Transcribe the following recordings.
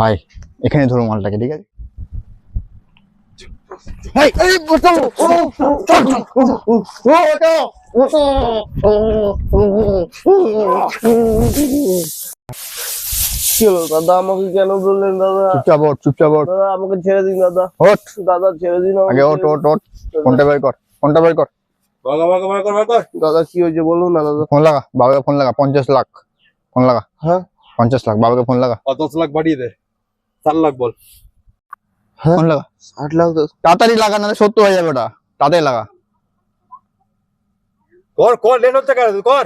ভাই এখানে ধরো মালটাকে, ঠিক আছে? কি হলো দাদা, আমাকে কেন বললেন দাদা? চুপচাপ ওঠ, চুপচাপ ওঠ। দাদা আমাকে ছেড়ে দিন দাদা। ওঠ দাদা ছেড়ে দিন আমাকে। আগে, ওঠ ওঠ ওঠ। ফোনটা বের কর, ফোনটা বের কর। দাদা কি হয়েছে বলুন না দাদা। ফোন লাগা, বাবাকে ফোন লাগা। 50 লাখ ফোন লাগা। হ্যাঁ 50 লাখ বাবাকে ফোন লাগা। 10 লাখ বাড়িয়ে দে, 4 লাখ বল। হ্যাঁ ফোন লাগা 60 লাখ তাড়াতাড়ি লাগা, নাহলে 70 হয়ে যাবে ওটা। তাড়াতাড়ি লাগা। কর কর, লেট হচ্ছে কেন, তুই কর।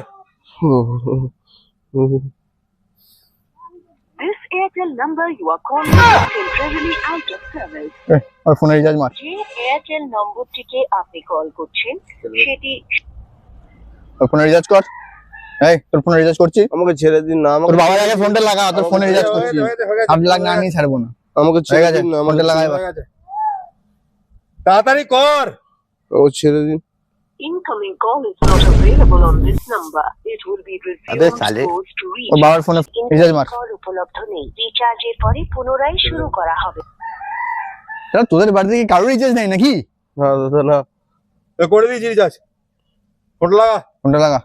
This Airtel number you are calling is temporarily out of service. আর ফোনে রিচার্জ মার। যে এয়ারটেল নম্বরটিকে আপনি কল করছেন সেটি ওর ফোনে রিচার্জ কর। এই তোর ফোনে রিচার্জ করছি। আমাকে ছেড়ে দিন না। তোর বাবার আগে ফোনটা লাগা, তোর ফোনে রিচার্জ করছি। 60 লাখ না নিয়ে ছাড়বো না। আমাকে হয়ে ছেড়ে গেছে, দিন না। ফোনটা লাগা এবার। তাড়াতাড়ি কর। আমাকে ছেড়ে দিন। incoming call is not available on this number. It will be अबे resumed साले। post to reach. ওর বাবার ফোনে রিচার্জ মার। কল উপলব্ধ নেই। রিচার্জের পরে পুনরায় শুরু করা হবে। তোদের বাড়িতে কি কারোর রিচার্জ নেই নাকি? না দাদা না। করে দিয়েছি রিচার্জ, ফোন লাগা। ফোনটা লাগা।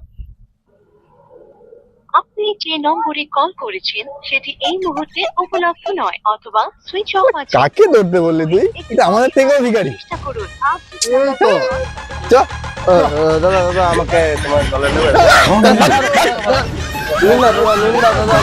আপনি যে নম্বরে কল করেছেন সেটি এই মুহূর্তে উপলব্ধ নয় অথবা সুইচ অফ আছে। কাকে ধরতে বললি তুই? এটা আমাদের থেকেও ভিখারি। চেষ্টা করুন। আপনি চ দাদা দাদা আমাকে তোমার দলে নেবে। নিন না দাদা, নিন না দাদা।